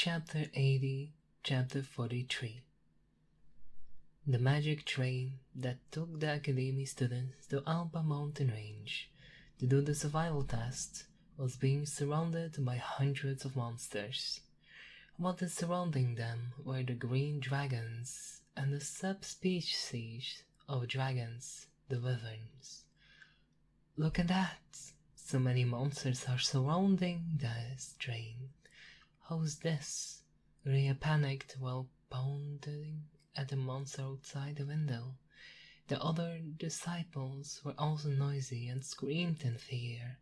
Chapter 80, Chapter 43. The magic train that took the Academy students to Alba Mountain Range to do the survival test was being surrounded by hundreds of monsters. What is surrounding them were the green dragons and the subspecies of dragons, the wyverns. Look at that! So many monsters are surrounding this train. How's this? Rhea panicked while pounding at the monster outside the window. The other disciples were also noisy and screamed in fear.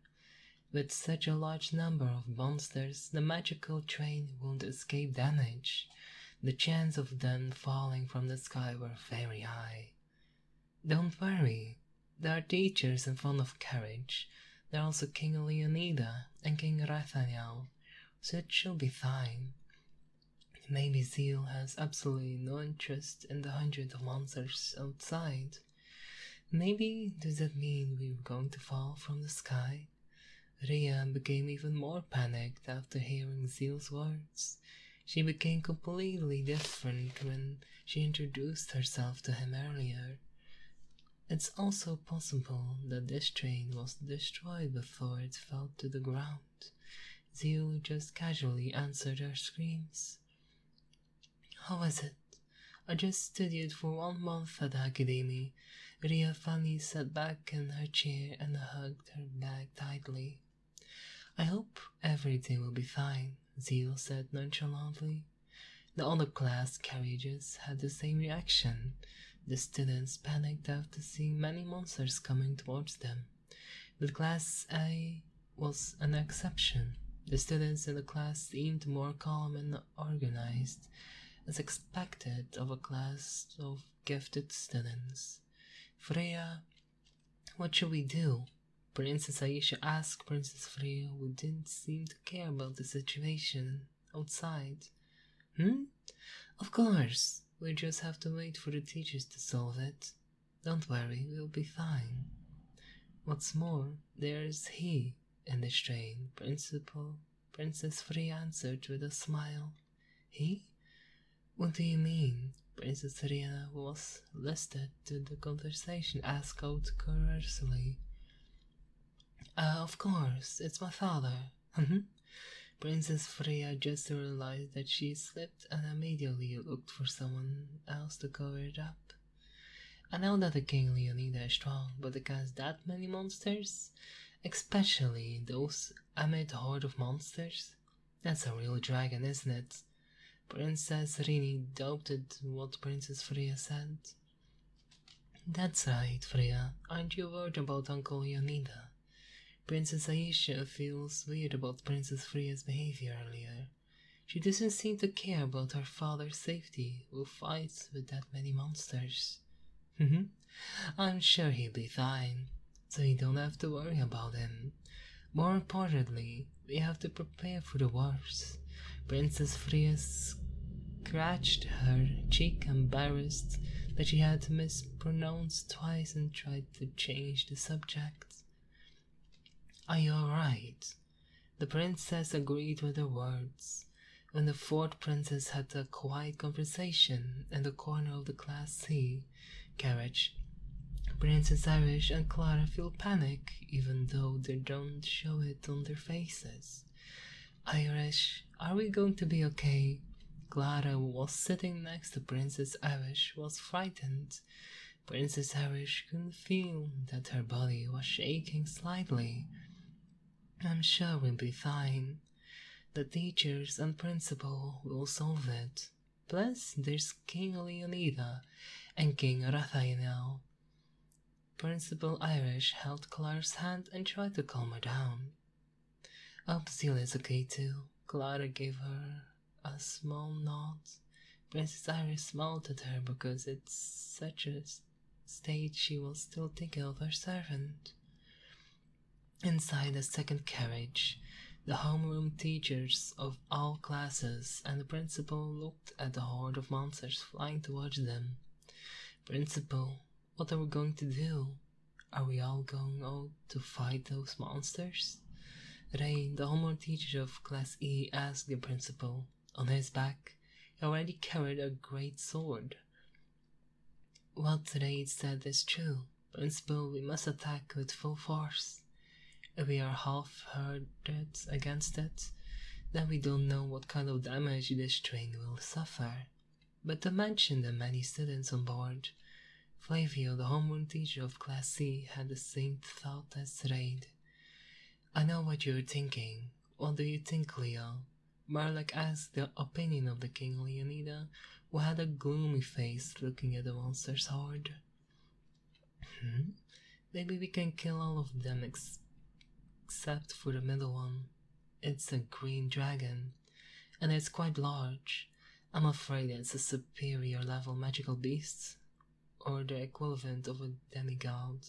With such a large number of monsters, the magical train won't escape damage. The chance of them falling from the sky were very high. Don't worry, there are teachers in front of the carriage. There are also King Leonida and King Rathaniel, so it should be fine. Maybe Zeal has absolutely no interest in the hundreds of monsters outside. Maybe does that mean we're going to fall from the sky? Rhea became even more panicked after hearing Zeal's words. She became completely different when she introduced herself to him earlier. It's also possible that this train was destroyed before it fell to the ground. Zeal just casually answered her screams. How is it? I just studied for 1 month at the Academy. Rhea finally sat back in her chair and hugged her bag tightly. I hope everything will be fine, Zeal said nonchalantly. The other class carriages had the same reaction. The students panicked after seeing many monsters coming towards them. But Class A was an exception. The students in the class seemed more calm and organized, as expected of a class of gifted students. Freya, what should we do? Princess Aisha asked Princess Freya, who didn't seem to care about the situation outside. Of course, we just have to wait for the teachers to solve it. Don't worry, we'll be fine. What's more, there's he in this train, Princess Freya answered with a smile. He? What do you mean? Princess Freya, who was listening to the conversation, asked out curiously. Of course, it's my father. Princess Freya just realized that she slipped and immediately looked for someone else to cover it up. I know that the King Leonida is strong, but against that many monsters, especially those amid horde of monsters, that's a real dragon, isn't it? Princess Rini doubted what Princess Freya said. That's right, Freya. Aren't you worried about Uncle Leonida? Princess Aisha feels weird about Princess Freya's behavior earlier. She doesn't seem to care about her father's safety, who fights with that many monsters. I'm sure he'll be fine, so you don't have to worry about him. More importantly, we have to prepare for the worst. Princess Freya scratched her cheek, embarrassed that she had mispronounced twice and tried to change the subject. Are you alright? The princess agreed with her words. When the fourth princess had a quiet conversation in the corner of the Class C carriage, Princess Irish and Clara feel panic even though they don't show it on their faces. Irish, are we going to be okay? Clara, who was sitting next to Princess Irish, was frightened. Princess Irish could feel that her body was shaking slightly. I'm sure we'll be fine. The teachers and principal will solve it. Plus, there's King Leonida and King Rathaniel. Principal Irish held Clara's hand and tried to calm her down. Hope Zeal is okay too. Clara gave her a small nod. Princess Irish smiled at her because it's such a state she was still thinking of her servant. Inside the second carriage, the homeroom teachers of all classes and the principal looked at the horde of monsters flying towards them. Principal, what are we going to do? Are we all going out to fight those monsters? Ray, the homeroom teacher of Class E, asked the principal. On his back, he already carried a great sword. What Raid said is true. Principle, we must attack with full force. If we are half-hearted against it, then we don't know what kind of damage this train will suffer. But to mention the many students on board, Flavio, the homeroom teacher of Class C, had the same thought as Raid. I know what you're thinking. What do you think, Leo? Marlek asked the opinion of the King Leonida, who had a gloomy face looking at the monster's horde. Maybe we can kill all of them except for the middle one. It's a green dragon, and it's quite large. I'm afraid it's a superior level magical beast, or the equivalent of a demigod.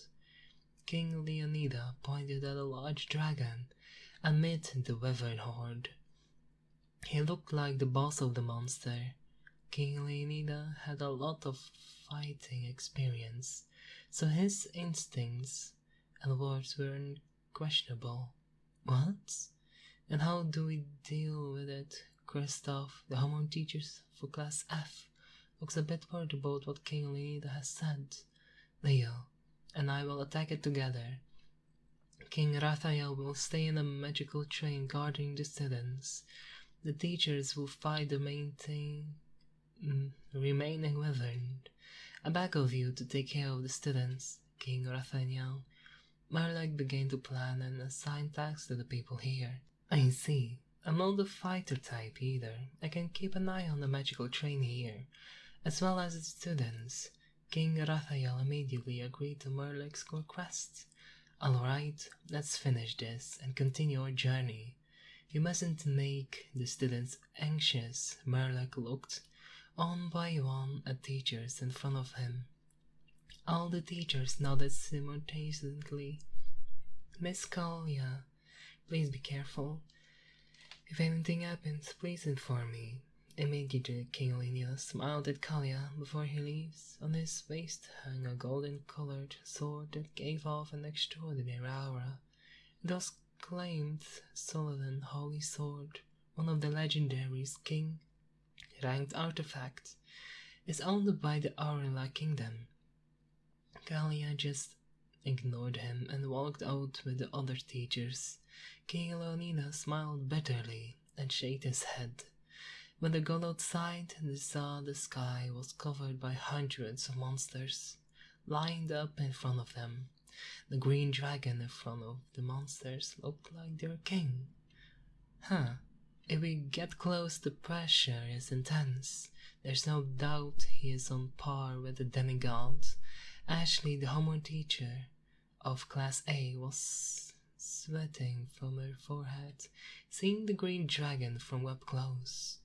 King Leonida pointed at a large dragon amid the wyvern horde. He looked like the boss of the monster. King Leonida had a lot of fighting experience, so his instincts and words were unquestionable. What? And how do we deal with it? Christoph, the homeroom teacher for Class F, looks a bit worried about what King Leonida has said. Leo and I will attack it together. King Raphael will stay in a magical train guarding the students. The teachers will fight the remaining wyvern. I beg of you to take care of the students, King Raphael. Marlek began to plan and assign tasks to the people here. I see. I'm not the fighter type either. I can keep an eye on the magical train here, as well as its students. King Raphael immediately agreed to Marlek's request. Alright, let's finish this and continue our journey. You mustn't make the students anxious. Marlek looked one by one at teachers in front of him. All the teachers nodded simultaneously. Miss Kalia, please be careful. If anything happens, please inform me. Immediately, King Leonida smiled at Kalia before he leaves. On his waist hung a golden-colored sword that gave off an extraordinary aura. It was claimed Solomon Holy Sword, one of the legendary's king-ranked artifacts, is owned by the Aurela Kingdom. Kalia just ignored him and walked out with the other teachers. King Leonida smiled bitterly and shook his head. When they got outside, they saw the sky was covered by hundreds of monsters, lined up in front of them. The green dragon in front of the monsters looked like their king. If we get close, the pressure is intense. There's no doubt he is on par with the demigods. Ashley, the homeroom teacher of Class A, was sweating from her forehead, seeing the green dragon from up close.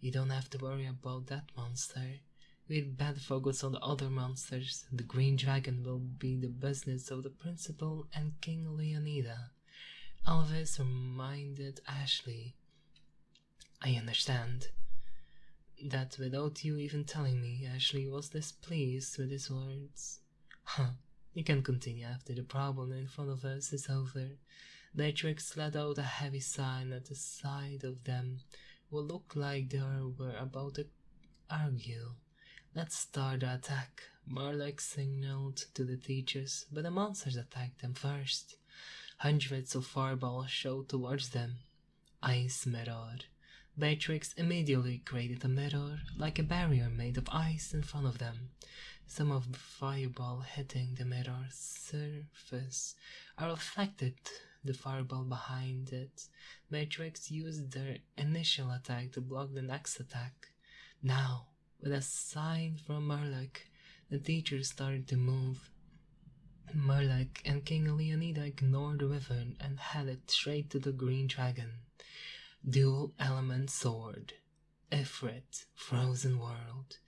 You don't have to worry about that monster. We'd better focus on the other monsters. The green dragon will be the business of the principal and King Leonida. Alvis reminded Ashley. I understand. That without you even telling me, Ashley was displeased with his words. You can continue after the problem in front of us is over. Beatrix let out a heavy sigh at the side of them, who looked like they were about to argue. Let's start the attack. Marlek signaled to the teachers, but the monsters attacked them first. Hundreds of fireballs shot towards them. Ice mirror. Beatrix immediately created a mirror, like a barrier made of ice in front of them. Some of the fireball hitting the mirror's surface are reflected the fireball behind it. Beatrix used their initial attack to block the next attack. Now, with a sign from Marlek, the teachers started to move. Marlek and King Leonida ignored the wyvern and headed straight to the green dragon. Dual element sword. Ifrit, frozen world.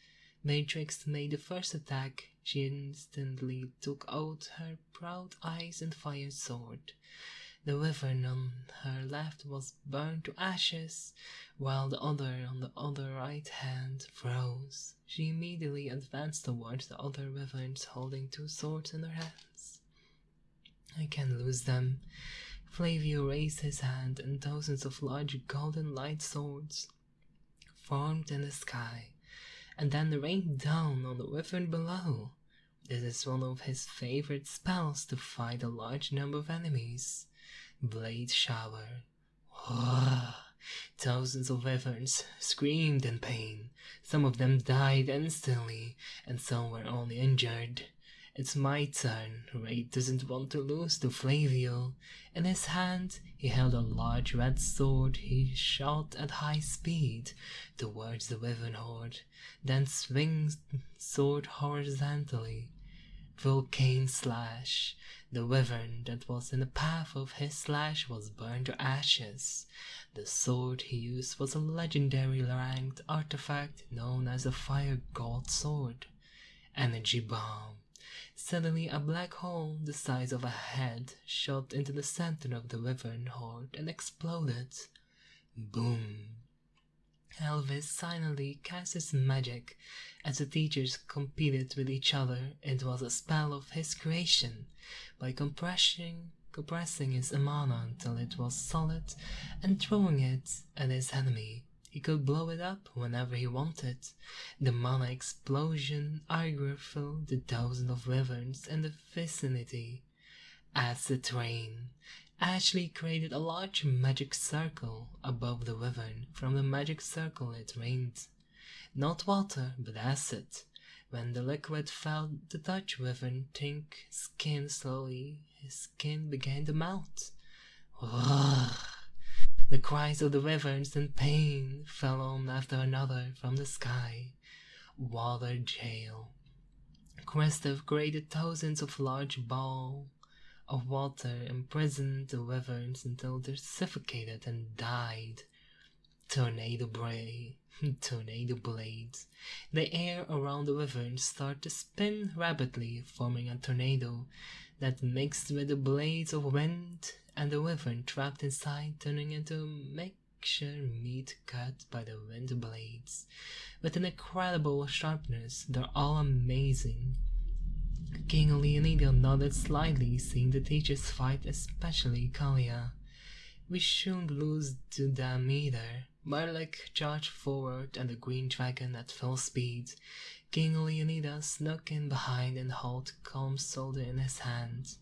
Beatrix made the first attack. She instantly took out her proud eyes and fired sword. The wyvern on her left was burned to ashes, while the other on the other right hand froze. She immediately advanced towards the other wyverns, holding two swords in her hands. I can't lose them. Flavio raised his hand, and thousands of large golden light swords formed in the sky, and then rained down on the wyvern below. This is one of his favorite spells to fight a large number of enemies. Blade Shower. Thousands of wyverns screamed in pain. Some of them died instantly, and some were only injured. It's my turn. Ray doesn't want to lose to Flavio. In his hand, he held a large red sword he shot at high speed towards the wyvern horde, then swings sword horizontally. Volcane Slash. The wyvern that was in the path of his slash was burned to ashes. The sword he used was a legendary ranked artifact known as a Fire God Sword. Energy Bomb. Suddenly a black hole the size of a head shot into the center of the wyvern horde and exploded. Boom. Elvis silently cast his magic. As the teachers competed with each other, it was a spell of his creation. By compressing his mana until it was solid and throwing it at his enemy, he could blow it up whenever he wanted. The mana explosion filled the thousands of wyverns in the vicinity. Acid Rain. Ashley created a large magic circle above the wyvern. From the magic circle it rained. Not water, but acid. When the liquid felt the Dutch wyvern think skin slowly, his skin began to melt. The cries of the wyverns in pain fell on after another from the sky. Water Jail. Kristoff created thousands of large balls of water, imprisoned the wyverns until they suffocated and died. Tornado blades. The air around the wyverns started to spin rapidly, forming a tornado that mixed with the blades of wind, and the wyvern trapped inside turning into a mixture meat cut by the wind blades. With an incredible sharpness, they're all amazing. King Leonidas nodded slightly, seeing the teachers fight, especially Kalia. We shouldn't lose to them either. Marlik charged forward and the green dragon at full speed. King Leonidas snuck in behind and held Calm Soldier in his hand.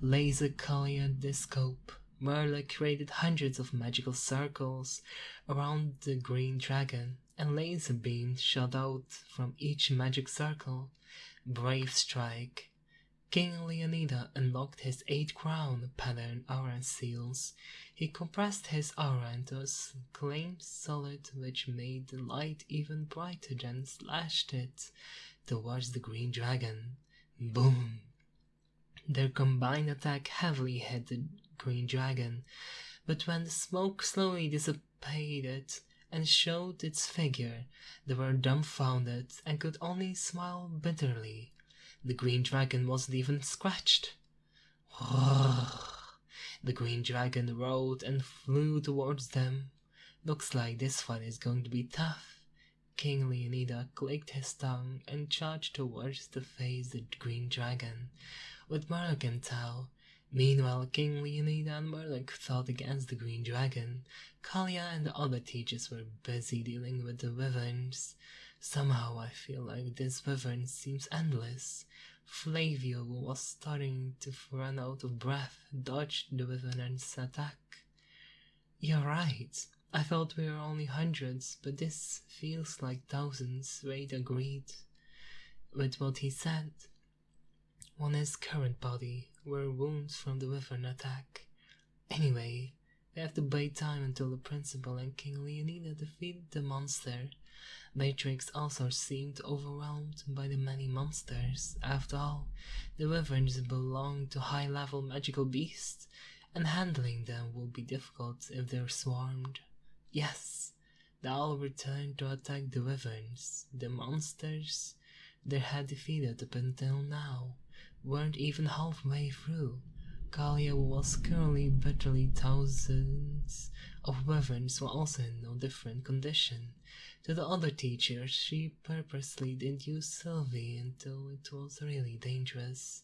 Laser Kalia Discope. Marlik created hundreds of magical circles around the green dragon, and laser beams shot out from each magic circle. Brave Strike. King Leonidas unlocked his 8 crown pattern aura seals. He compressed his aura into a flame solid which made the light even brighter, then slashed it towards the green dragon. Boom! Their combined attack heavily hit the green dragon, but when the smoke slowly dissipated and showed its figure, they were dumbfounded and could only smile bitterly. The green dragon wasn't even scratched. The green dragon roared and flew towards them. Looks like this fight is going to be tough. King Leonidas clicked his tongue and charged towards the face the green dragon, with Marlik in tow. Meanwhile, King Leonidas and Marlik fought against the green dragon. Kalia and the other teachers were busy dealing with the wyverns. Somehow I feel like this wyvern seems endless. Flavio was starting to run out of breath, dodged the wyvern's attack. You're right. I thought we were only hundreds, but this feels like thousands. Wade agreed with what he said. On his current body were wounds from the wyvern attack. Anyway, we have to buy time until the principal and King Leonidas defeat the monster. Matrix also seemed overwhelmed by the many monsters. After all, the wyverns belong to high-level magical beasts, and handling them will be difficult if they're swarmed. Yes, they all returned to attack the wyverns. The monsters they had defeated up until now weren't even halfway through. Kalia was currently battling thousands of wyverns were also in no different condition. To the other teachers, she purposely didn't use Sylvie until it was really dangerous.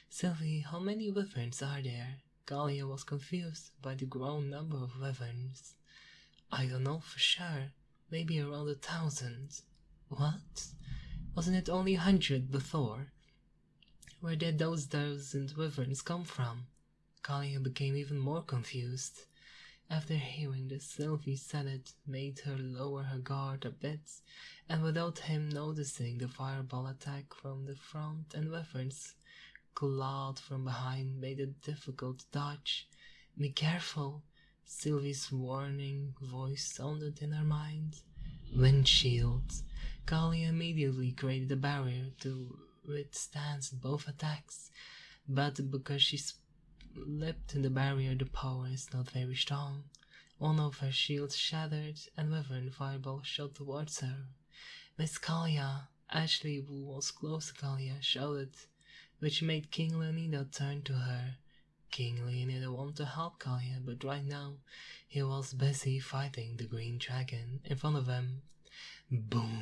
Sylvie, how many wyverns are there? Kalia was confused by the grown number of wyverns. I don't know for sure. maybe around 1,000. What? Wasn't it only 100 before? Where did those 1,000 wyverns come from? Kalia became even more confused. After hearing that Sylvie said it made her lower her guard a bit, and without him noticing, the fireball attack from the front and wyverns clawed from behind made it difficult to dodge. Be careful! Sylvie's warning voice sounded in her mind. Windshield! Kalia immediately created a barrier to withstand both attacks, but because she slipped in the barrier, the power is not very strong. One of her shields shattered, and wyvern fireball shot towards her. Miss Kalia! Ashley, who was close to Kalia, shouted, which made King Leonidas turn to her. King Leonidas wanted to help Kalia, but right now he was busy fighting the green dragon in front of him. Boom!